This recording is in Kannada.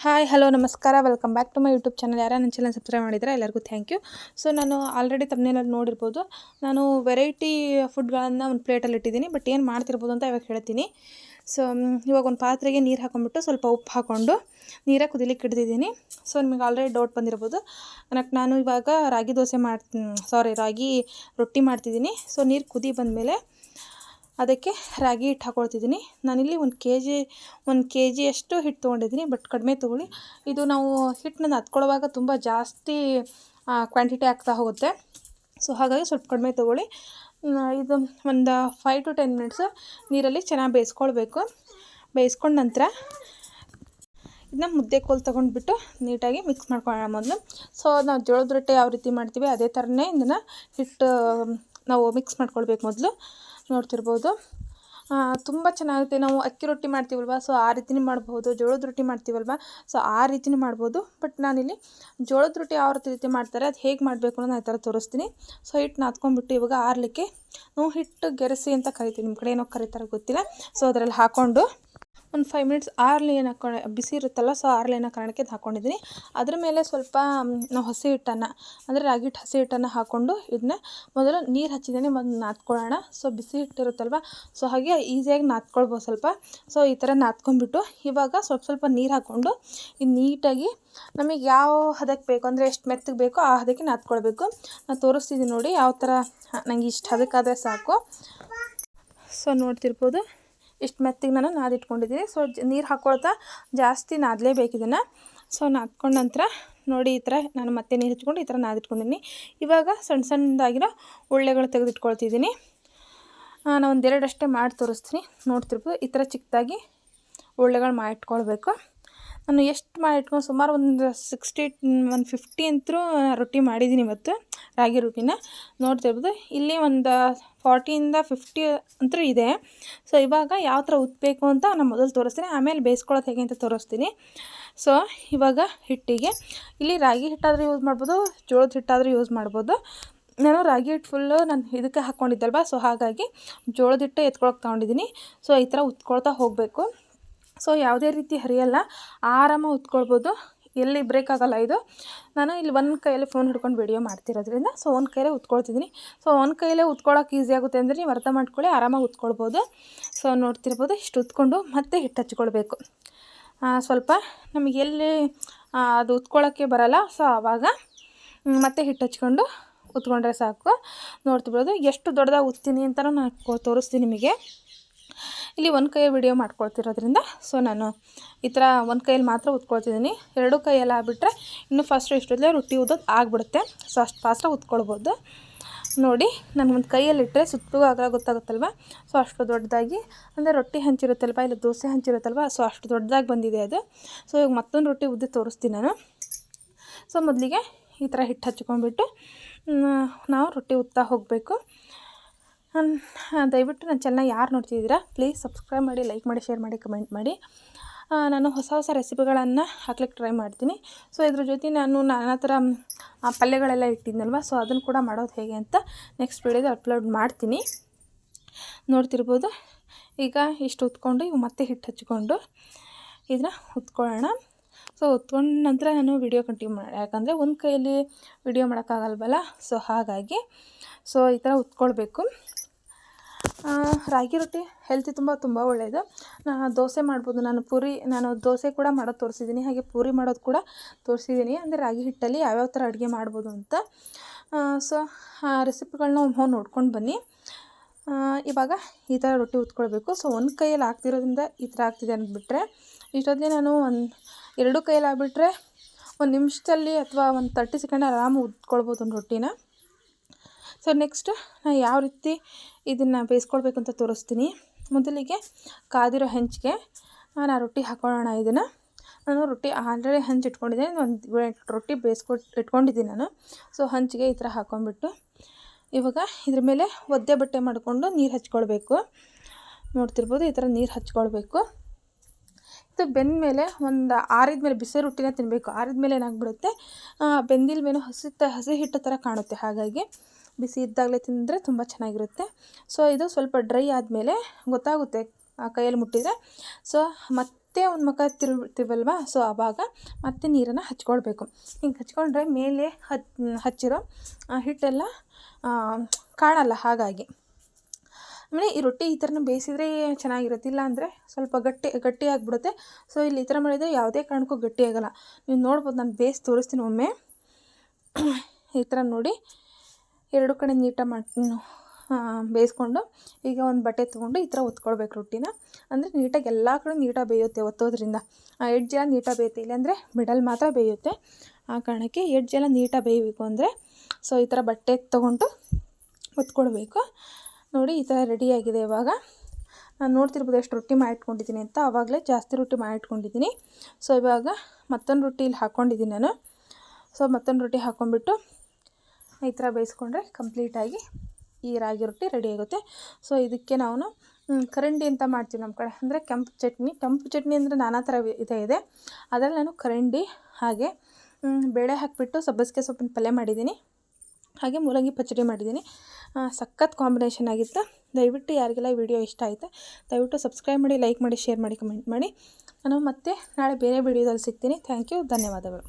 ಹಾಯ್ ಹಲೋ ನಮಸ್ಕಾರ welcome back to my YouTube channel. ಯಾರು ನನ್ನ ಚಾನಲ್ ಸಬ್ಸ್ಕ್ರೈಬ್ ಮಾಡಿದರೆ ಎಲ್ಲರಿಗೂ ಥ್ಯಾಂಕ್ ಯು. ಸೊ ನಾನು ಆಲ್ರೆಡಿ ತಮ್ಮನೇನಲ್ಲಿ ನೋಡಿರ್ಬೋದು, ನಾನು ವೆರೈಟಿ ಫುಡ್ಗಳನ್ನು ಒಂದು ಪ್ಲೇಟಲ್ಲಿ ಇಟ್ಟಿದ್ದೀನಿ. ಬಟ್ ಏನು ಮಾಡ್ತಿರ್ಬೋದು ಅಂತ ಇವಾಗ ಹೇಳ್ತೀನಿ. ಸೊ ಇವಾಗ ಒಂದು ಪಾತ್ರೆಗೆ ನೀರು ಹಾಕೊಂಡ್ಬಿಟ್ಟು ಸ್ವಲ್ಪ ಉಪ್ಪು ಹಾಕ್ಕೊಂಡು ನೀರೇ ಕುದಿಲಿಕ್ಕೆ ಇಡ್ತಿದ್ದೀನಿ. ಸೊ ನಿಮಗೆ ಆಲ್ರೆಡಿ ಡೌಟ್ ಬಂದಿರ್ಬೋದು, ನಾನು ಇವಾಗ ರಾಗಿ ರೊಟ್ಟಿ ಮಾಡ್ತಿದ್ದೀನಿ. ಸೊ ನೀರು ಕುದಿ ಬಂದಮೇಲೆ ಅದಕ್ಕೆ ರಾಗಿ ಹಿಟ್ಟು ಹಾಕ್ಕೊಳ್ತಿದ್ದೀನಿ. ನಾನಿಲ್ಲಿ ಒಂದು ಕೆ ಜಿಯಷ್ಟು ಹಿಟ್ಟು ತೊಗೊಂಡಿದ್ದೀನಿ, ಬಟ್ ಕಡಿಮೆ ತೊಗೊಳ್ಳಿ. ಇದು ನಾವು ಹಿಟ್ಟನ್ನ ನಾದ್ಕೊಳ್ಳುವಾಗ ತುಂಬ ಜಾಸ್ತಿ ಕ್ವಾಂಟಿಟಿ ಆಗ್ತಾ ಹೋಗುತ್ತೆ. ಸೊ ಹಾಗಾಗಿ ಸ್ವಲ್ಪ ಕಡಿಮೆ ತೊಗೊಳ್ಳಿ. ಇದು ಒಂದು 5 to 10 ಮಿನಿಟ್ಸು ನೀರಲ್ಲಿ ಚೆನ್ನಾಗಿ ಬೇಯಿಸ್ಕೊಳ್ಬೇಕು. ಬೇಯಿಸ್ಕೊಂಡ ನಂತರ ಇದನ್ನ ಮುದ್ದೆ ಕೋಲು ತೊಗೊಂಡ್ಬಿಟ್ಟು ನೀಟಾಗಿ ಮಿಕ್ಸ್ ಮಾಡ್ಕೊಳ್ಳೋಣ ಮೊದಲು. ಸೊ ನಾವು ಜೋಳದ ರೊಟ್ಟಿ ಯಾವ ರೀತಿ ಮಾಡ್ತೀವಿ ಅದೇ ಥರನೇ ಇದನ್ನು ಹಿಟ್ಟು ನಾವು ಮಿಕ್ಸ್ ಮಾಡ್ಕೊಳ್ಬೇಕು ಮೊದಲು. ನೋಡ್ತಿರ್ಬೋದು, ತುಂಬ ಚೆನ್ನಾಗುತ್ತೆ. ನಾವು ಅಕ್ಕಿ ರೊಟ್ಟಿ ಮಾಡ್ತೀವಲ್ವ, ಸೊ ಆ ರೀತಿನೇ ಮಾಡ್ಬೋದು. ಜೋಳದ ರೊಟ್ಟಿ ಮಾಡ್ತೀವಲ್ವ, ಸೊ ಆ ರೀತಿನೇ ಮಾಡ್ಬೋದು. ಬಟ್ ನಾನಿಲ್ಲಿ ಜೋಳದ ರೊಟ್ಟಿ ಯಾವ ರೀತಿ ಮಾಡ್ತಾರೆ ಅದು ಹೇಗೆ ಮಾಡಬೇಕು ಅನ್ನೋ ನಾನು ಈ ಥರ ತೋರಿಸ್ತೀನಿ. ಸೊ ಹಿಟ್ಟು ನಾದ್ಕೊಂಡ್ಬಿಟ್ಟು ಇವಾಗ ಆರಲಿಕ್ಕೆ ನಾವು ಹಿಟ್ಟು ಗೆರಸಿ ಅಂತ ಕರಿತೀವಿ, ನಿಮ್ಮ ಕಡೆ ಏನೋ ಕರೀತಾರೆ ಗೊತ್ತಿಲ್ಲ. ಸೊ ಅದರಲ್ಲಿ ಹಾಕ್ಕೊಂಡು ಒಂದು 5 ಮಿನಿಟ್ಸ್ ಆರಲಿ ಏನು ಬಿಸಿ ಇರುತ್ತಲ್ಲ, ಸೊ ಆರಲಿ ಏನೋ ಕಾರಣಕ್ಕೆ ಹಾಕ್ಕೊಂಡಿದ್ದೀನಿ. ಅದ್ರ ಮೇಲೆ ಸ್ವಲ್ಪ ನಾವು ಹಸಿ ಹಿಟ್ಟನ್ನು ಅಂದರೆ ರಾಗಿ ಹಿಟ್ಟು ಹಸಿ ಹಿಟ್ಟನ್ನು ಹಾಕ್ಕೊಂಡು ಇದನ್ನ ಮೊದಲು ನೀರು ಹಚ್ಚಿದ್ದೀನಿ, ಮೊದಲು ನಾದ್ಕೊಳ್ಳೋಣ. ಸೊ ಬಿಸಿ ಹಿಟ್ಟಿರುತ್ತಲ್ವ, ಸೊ ಹಾಗೆ ಈಸಿಯಾಗಿ ನಾದ್ಕೊಳ್ಬೋದು ಸ್ವಲ್ಪ. ಸೊ ಈ ಥರ ನಾದ್ಕೊಂಡ್ಬಿಟ್ಟು ಇವಾಗ ಸ್ವಲ್ಪ ನೀರು ಹಾಕ್ಕೊಂಡು ಇದು ನೀಟಾಗಿ ನಮಗೆ ಯಾವ ಹದಕ್ಕೆ ಬೇಕು ಅಂದರೆ ಎಷ್ಟು ಮೆತ್ತಗೆ ಬೇಕೋ ಆ ಹದಕ್ಕೆ ನಾದ್ಕೊಳ್ಬೇಕು. ನಾನು ತೋರಿಸ್ತಿದ್ದೀನಿ ನೋಡಿ ಯಾವ ಥರ. ನನಗೆ ಇಷ್ಟು ಹದಕ್ಕಾದರೆ ಸಾಕು. ಸೊ ನೋಡ್ತಿರ್ಬೋದು, ಇಷ್ಟು ಮೆತ್ತಿಗೆ ನಾನು ನಾದಿಟ್ಕೊಂಡಿದ್ದೀನಿ. ಸೊ ನೀರು ಹಾಕ್ಕೊಳ್ತಾ ಜಾಸ್ತಿ ನಾದಲೇಬೇಕು ಇದನ್ನು. ಸೊ ನಾದ್ಕೊಂಡ ನಂತರ ನೋಡಿ ಈ ಥರ ನಾನು ಮತ್ತೆ ನೀರು ಹಚ್ಕೊಂಡು ಈ ಥರ ನಾದಿಟ್ಕೊಂಡಿದ್ದೀನಿ. ಇವಾಗ ಸಣ್ಣ ಸಣ್ಣದಾಗಿರೋ ಉಳ್ಳೆಗಳು ತೆಗೆದಿಟ್ಕೊಳ್ತಿದ್ದೀನಿ. ನಾನು ಒಂದೆರಡು ಅಷ್ಟೇ ಮಾಡಿ ತೋರಿಸ್ತೀನಿ. ನೋಡ್ತಿರ್ಬೋದು, ಈ ಥರ ಚಿಕ್ಕದಾಗಿ ಉಳ್ಳೆಗಳು ಮಾಡಿಟ್ಕೊಳ್ಬೇಕು. ನಾನು ಎಷ್ಟು ಮಾಡಿಟ್ಕೊಂಡು ಸುಮಾರು ಒಂದು 150 ಅಂತೂ ರೊಟ್ಟಿ ಮಾಡಿದ್ದೀನಿ ಇವತ್ತು, ರಾಗಿ ರೊಟ್ಟಿನ. ನೋಡ್ತಿರ್ಬೋದು, ಇಲ್ಲಿ ಒಂದು 40 to 50 ಅಂತೂ ಇದೆ. ಸೊ ಇವಾಗ ಯಾವ ಥರ ಉತ್ತಬೇಕು ಅಂತ ನಾನು ಮೊದಲು ತೋರಿಸ್ತೀನಿ, ಆಮೇಲೆ ಬೇಯಿಸ್ಕೊಳ್ಳೋದು ಹೇಗೆ ಅಂತ ತೋರಿಸ್ತೀನಿ. ಸೊ ಇವಾಗ ಹಿಟ್ಟಿಗೆ ಇಲ್ಲಿ ರಾಗಿ ಹಿಟ್ಟಾದರೂ ಯೂಸ್ ಮಾಡ್ಬೋದು, ಜೋಳದ ಹಿಟ್ಟಾದರೂ ಯೂಸ್ ಮಾಡ್ಬೋದು. ನಾನು ರಾಗಿ ಹಿಟ್ಟು ಫುಲ್ಲು ನಾನು ಇದಕ್ಕೆ ಹಾಕ್ಕೊಂಡಿದ್ದಲ್ವ, ಸೊ ಹಾಗಾಗಿ ಜೋಳದ ಹಿಟ್ಟು ಎತ್ಕೊಳಕ್ಕೆ ತೊಗೊಂಡಿದ್ದೀನಿ. ಸೊ ಈ ಥರ ಉತ್ಕೊಳ್ತಾ ಹೋಗಬೇಕು. ಸೊ ಯಾವುದೇ ರೀತಿ ಹರಿಯಲ್ಲ, ಆರಾಮಾಗಿ ಉತ್ಕೊಳ್ಬೋದು, ಎಲ್ಲಿ ಬ್ರೇಕ್ ಆಗೋಲ್ಲ ಇದು. ನಾನು ಇಲ್ಲಿ ಒಂದು ಕೈಯಲ್ಲಿ ಫೋನ್ ಹಿಡ್ಕೊಂಡು ವಿಡಿಯೋ ಮಾಡ್ತಿರೋದ್ರಿಂದ ಸೊ ಒಂದು ಕೈಯಲ್ಲೇ ಉತ್ಕೊಳ್ತಿದ್ದೀನಿ. ಸೊ ಒಂದು ಕೈಯಲ್ಲೇ ಉತ್ಕೊಳ್ಳೋಕೆ ಈಸಿ ಆಗುತ್ತೆ ಅಂದರೆ ನೀವು ಅರ್ಥ ಮಾಡ್ಕೊಳ್ಳಿ, ಆರಾಮಾಗಿ ಉತ್ಕೊಳ್ಬೋದು. ಸೊ ನೋಡ್ತಿರ್ಬೋದು, ಇಷ್ಟು ಉತ್ಕೊಂಡು ಮತ್ತೆ ಹಿಟ್ಟು ಹಚ್ಕೊಳ್ಬೇಕು. ಸ್ವಲ್ಪ ನಮಗೆ ಎಲ್ಲಿ ಅದು ಉತ್ಕೊಳ್ಳೋಕ್ಕೆ ಬರೋಲ್ಲ, ಸೊ ಆವಾಗ ಮತ್ತೆ ಹಿಟ್ಟು ಹಚ್ಕೊಂಡು ಉತ್ಕೊಂಡ್ರೆ ಸಾಕು. ನೋಡ್ತಿರ್ಬೋದು, ಎಷ್ಟು ದೊಡ್ಡದಾಗಿ ಉತ್ತೀನಿ ಅಂತಲೂ ನಾನು ತೋರಿಸ್ತೀನಿ ನಿಮಗೆ. ಇಲ್ಲಿ ಒಂದು ಕೈ ವಿಡಿಯೋ ಮಾಡ್ಕೊಳ್ತಿರೋದ್ರಿಂದ ಸೊ ನಾನು ಈ ಥರ ಒಂದು ಕೈಯಲ್ಲಿ ಮಾತ್ರ ಉತ್ಕೊಳ್ತಿದ್ದೀನಿ. 2 ಕೈಯಲ್ಲಿ ಆಗಿಬಿಟ್ರೆ ಇನ್ನೂ ಇಷ್ಟೊತ್ತಲೇ ರೊಟ್ಟಿ ಉದ್ದೋದು ಆಗಿಬಿಡುತ್ತೆ. ಸೊ ಅಷ್ಟು ಫಾಸ್ಟಾಗಿ ಉತ್ಕೊಳ್ಬೋದು. ನೋಡಿ, ನಾನು ಒಂದು ಕೈಯಲ್ಲಿಟ್ಟರೆ ಸುತ್ತಲೂ ಆಗ ಗೊತ್ತಾಗುತ್ತಲ್ವ, ಸೊ ಅಷ್ಟು ದೊಡ್ಡದಾಗಿ ಅಂದರೆ ರೊಟ್ಟಿ ಹಂಚಿರುತ್ತಲ್ವ, ಇಲ್ಲ ದೋಸೆ ಹಂಚಿರುತ್ತಲ್ವ, ಸೊ ಅಷ್ಟು ದೊಡ್ಡದಾಗಿ ಬಂದಿದೆ ಅದು. ಸೊ ಈಗ ಮತ್ತೊಂದು ರೊಟ್ಟಿ ಉದ್ದಿ ತೋರಿಸ್ತೀನಿ ನಾನು. ಸೊ ಮೊದಲಿಗೆ ಈ ಥರ ಹಿಟ್ಟು ಹಚ್ಕೊಂಡ್ಬಿಟ್ಟು ನಾವು ರೊಟ್ಟಿ ಉತ್ತಾ ಹೋಗಬೇಕು. ದಯವಿಟ್ಟು ನನ್ನ ಚಾನಲ್ನ ಯಾರು ನೋಡ್ತಿದ್ದೀರಾ ಪ್ಲೀಸ್ ಸಬ್ಸ್ಕ್ರೈಬ್ ಮಾಡಿ, ಲೈಕ್ ಮಾಡಿ, ಶೇರ್ ಮಾಡಿ, ಕಮೆಂಟ್ ಮಾಡಿ. ನಾನು ಹೊಸ ರೆಸಿಪಿಗಳನ್ನು ಹಾಕ್ಲಿಕ್ಕೆ ಟ್ರೈ ಮಾಡ್ತೀನಿ. ಸೊ ಇದ್ರ ಜೊತೆ ನಾನು ನಾನಾ ಥರ ಪಲ್ಯಗಳೆಲ್ಲ ಇಟ್ಟಿದ್ನಲ್ವ, ಸೊ ಅದನ್ನು ಕೂಡ ಮಾಡೋದು ಹೇಗೆ ಅಂತ ನೆಕ್ಸ್ಟ್ ವೀಡಿಯೋದಲ್ಲಿ ಅಪ್ಲೋಡ್ ಮಾಡ್ತೀನಿ. ನೋಡ್ತಿರ್ಬೋದು, ಈಗ ಇಷ್ಟು ಉತ್ಕೊಂಡು ಇವು ಮತ್ತೆ ಹಿಟ್ಟು ಹಚ್ಕೊಂಡು ಇದನ್ನ ಉತ್ಕೊಳ್ಳೋಣ. ಸೊ ಉತ್ಕೊಂಡ ನಂತರ ನಾನು ವಿಡಿಯೋ ಕಂಟಿನ್ಯೂ ಮಾಡಿ, ಯಾಕಂದರೆ ಒಂದು ಕೈಯಲ್ಲಿ ವಿಡಿಯೋ ಮಾಡೋಕ್ಕಾಗಲ್ವಲ್ಲ, ಸೊ ಹಾಗಾಗಿ ಸೊ ಈ ಥರ ಉತ್ಕೊಳ್ಬೇಕು. ರಾಗಿ ರೊಟ್ಟಿ ಹೆಲ್ತಿ ತುಂಬ ಒಳ್ಳೆಯದು. ದೋಸೆ ಮಾಡ್ಬೋದು, ನಾನು ದೋಸೆ ಕೂಡ ಮಾಡೋದು ತೋರಿಸಿದ್ದೀನಿ, ಹಾಗೆ ಪೂರಿ ಮಾಡೋದು ಕೂಡ ತೋರಿಸಿದ್ದೀನಿ. ಅಂದರೆ ರಾಗಿ ಹಿಟ್ಟಲ್ಲಿ ಯಾವ್ಯಾವ ಥರ ಅಡುಗೆ ಮಾಡ್ಬೋದು ಅಂತ. ಸೊ ಆ ರೆಸಿಪಿಗಳನ್ನ ನೋಡ್ಕೊಂಡು ಬನ್ನಿ. ಇವಾಗ ಈ ಥರ ರೊಟ್ಟಿ ಉತ್ಕೊಳ್ಬೇಕು. ಸೊ ಒಂದು ಕೈಯಲ್ಲಿ ಆಗ್ತಿರೋದ್ರಿಂದ ಈ ಥರ ಆಗ್ತಿದೆ ಅಂದ್ಬಿಟ್ರೆ, ಇಷ್ಟೊತ್ತಲೇ ನಾನು 2 ಕೈಯಲ್ಲಿ ಆಗಿಬಿಟ್ರೆ 1 ನಿಮಿಷದಲ್ಲಿ ಅಥವಾ ಒಂದು 30 ಸೆಕೆಂಡ್ ಆರಾಮಾಗಿ ಉತ್ಕೊಳ್ಬೋದು ಒಂದು ರೊಟ್ಟಿನ. ಸೊ ನೆಕ್ಸ್ಟ್ ನಾನು ಯಾವ ರೀತಿ ಇದನ್ನು ಬೇಯಿಸ್ಕೊಳ್ಬೇಕು ಅಂತ ತೋರಿಸ್ತೀನಿ. ಮೊದಲಿಗೆ ಕಾದಿರೋ ಹೆಂಚಿಗೆ ನಾನು ರೊಟ್ಟಿ ಹಾಕ್ಕೊಳ್ಳೋಣ. ಇದನ್ನು ನಾನು ರೊಟ್ಟಿ ಆಲ್ರೆಡಿ ಹಂಚಿ ಇಟ್ಕೊಂಡಿದ್ದೀನಿ, ಒಂದು ರೊಟ್ಟಿ ಇಟ್ಕೊಂಡಿದ್ದೀನಿ ನಾನು. ಸೊ ಹಂಚಿಗೆ ಈ ಥರ ಹಾಕ್ಕೊಂಡ್ಬಿಟ್ಟು ಇವಾಗ ಇದ್ರ ಮೇಲೆ ಒದ್ದೆ ಬಟ್ಟೆ ಮಾಡಿಕೊಂಡು ನೀರು ಹಚ್ಕೊಳ್ಬೇಕು. ನೋಡ್ತಿರ್ಬೋದು, ಈ ಥರ ನೀರು ಹಚ್ಕೊಳ್ಬೇಕು. ಇದು ಬೆಂದ ಮೇಲೆ ಒಂದು ಆರಿದ ಮೇಲೆ ಬಿಸಿ ರೊಟ್ಟಿನ ತಿನ್ನಬೇಕು. ಆರಿದ ಮೇಲೆ ಏನಾಗ್ಬಿಡುತ್ತೆ, ಬೆಂದಿಲ್ ಮೇಲೆ ಹಸಿ ಹಿಟ್ಟು ಥರ ಕಾಣುತ್ತೆ. ಹಾಗಾಗಿ ಬಿಸಿ ಇದ್ದಾಗಲೇ ತಿಂದರೆ ತುಂಬ ಚೆನ್ನಾಗಿರುತ್ತೆ. ಸೊ ಇದು ಸ್ವಲ್ಪ ಡ್ರೈ ಆದಮೇಲೆ ಗೊತ್ತಾಗುತ್ತೆ ಕೈಯಲ್ಲಿ ಮುಟ್ಟಿದರೆ. ಸೊ ಮತ್ತು ಮತ್ತೆ ಒಂದು ಮುಖ ತಿರುಗ್ತೀವಲ್ವ, ಸೊ ಆವಾಗ ಮತ್ತೆ ನೀರನ್ನು ಹಚ್ಕೊಳ್ಬೇಕು. ಹಿಂಗೆ ಹಚ್ಕೊಂಡ್ರೆ ಮೇಲೆ ಹಚ್ಚಿರೋ ಹಿಟ್ಟೆಲ್ಲ ಕಾಣಲ್ಲ. ಹಾಗಾಗಿ ಆಮೇಲೆ ಈ ರೊಟ್ಟಿ ಈ ಥರನೂ ಬೇಯಿಸಿದ್ರೆ ಚೆನ್ನಾಗಿರುತ್ತೆ, ಇಲ್ಲ ಅಂದರೆ ಸ್ವಲ್ಪ ಗಟ್ಟಿ ಆಗಿಬಿಡುತ್ತೆ. ಸೊ ಇಲ್ಲಿ ಈ ಥರ ಮಾಡಿದರೆ ಯಾವುದೇ ಕಾರಣಕ್ಕೂ ಗಟ್ಟಿ ಆಗೋಲ್ಲ. ನೀವು ನೋಡ್ಬೋದು, ನಾನು ಬೇಯಿಸಿ ತೋರಿಸ್ತೀನಿ ಒಮ್ಮೆ. ಈ ಥರ ನೋಡಿ, ಎರಡು ಕಡೆ ನೀಟಾಗಿ ಬೇಯಿಸ್ಕೊಂಡು ಈಗ ಒಂದು ಬಟ್ಟೆ ತೊಗೊಂಡು ಈ ಥರ ಒತ್ಕೊಳ್ಬೇಕು ರೊಟ್ಟಿನ. ಅಂದರೆ ನೀಟಾಗಿ ಎಲ್ಲ ಕಡೆ ನೀಟಾಗಿ ಬೇಯುತ್ತೆ ಒತ್ತೋದ್ರಿಂದ. ಎಡ್ಜೆಲ್ಲ ನೀಟಾಗಿ ಬೇಯುತ್ತೆ, ಇಲ್ಲಾಂದರೆ ಮಿಡಲ್ ಮಾತ್ರ ಬೇಯುತ್ತೆ. ಆ ಕಾರಣಕ್ಕೆ ಎಡ್ಜೆಲ್ಲ ನೀಟಾಗಿ ಬೇಯಬೇಕು ಅಂದರೆ ಸೊ ಈ ಥರ ಬಟ್ಟೆ ತೊಗೊಂಡು ಒತ್ಕೊಳ್ಬೇಕು. ನೋಡಿ ಈ ಥರ ರೆಡಿಯಾಗಿದೆ. ಇವಾಗ ನಾನು ನೋಡ್ತಿರ್ಬೋದು ಎಷ್ಟು ರೊಟ್ಟಿ ಮಾಡಿಟ್ಕೊಂಡಿದ್ದೀನಿ ಅಂತ. ಆವಾಗಲೇ ಜಾಸ್ತಿ ರೊಟ್ಟಿ ಮಾಡಿಟ್ಕೊಂಡಿದ್ದೀನಿ. ಸೊ ಇವಾಗ ಮತ್ತೊಂದು ರೊಟ್ಟಿ ಇಲ್ಲಿ ಹಾಕ್ಕೊಂಡಿದ್ದೀನಿ ನಾನು. ಸೊ ಮತ್ತೊಂದು ರೊಟ್ಟಿ ಹಾಕ್ಕೊಂಡ್ಬಿಟ್ಟು ಈ ಥರ ಬೇಯಿಸ್ಕೊಂಡ್ರೆ ಕಂಪ್ಲೀಟಾಗಿ ಈ ರಾಗಿ ರೊಟ್ಟಿ ರೆಡಿ ಆಗುತ್ತೆ. ಸೊ ಇದಕ್ಕೆ ನಾವು ಕರಂಡಿ ಅಂತ ಮಾಡ್ತೀವಿ ನಮ್ಮ ಕಡೆ, ಅಂದರೆ ಕೆಂಪು ಚಟ್ನಿ ಅಂದರೆ ನಾನಾ ಥರ ಇದೆ. ಅದರಲ್ಲಿ ನಾನು ಕರಂಡಿ ಹಾಗೆ ಬೇಳೆ ಹಾಕಿಬಿಟ್ಟು ಸಬ್ಬಸಿಗೆ ಸೊಪ್ಪಿನ ಪಲ್ಯ ಮಾಡಿದ್ದೀನಿ, ಹಾಗೆ ಮೂಲಂಗಿ ಪಚ್ಚಡಿ ಮಾಡಿದ್ದೀನಿ. ಸಖತ್ ಕಾಂಬಿನೇಷನ್ ಆಗಿತ್ತು. ದಯವಿಟ್ಟು ಯಾರಿಗೆಲ್ಲ ಈ ವಿಡಿಯೋ ಇಷ್ಟ ಆಯಿತು ದಯವಿಟ್ಟು ಸಬ್ಸ್ಕ್ರೈಬ್ ಮಾಡಿ, ಲೈಕ್ ಮಾಡಿ, ಶೇರ್ ಮಾಡಿ, ಕಮೆಂಟ್ ಮಾಡಿ. ನಾನು ಮತ್ತೆ ನಾಳೆ ಬೇರೆ ವಿಡಿಯೋದಲ್ಲಿ ಸಿಗ್ತೀನಿ. ಥ್ಯಾಂಕ್ ಯು, ಧನ್ಯವಾದಗಳು.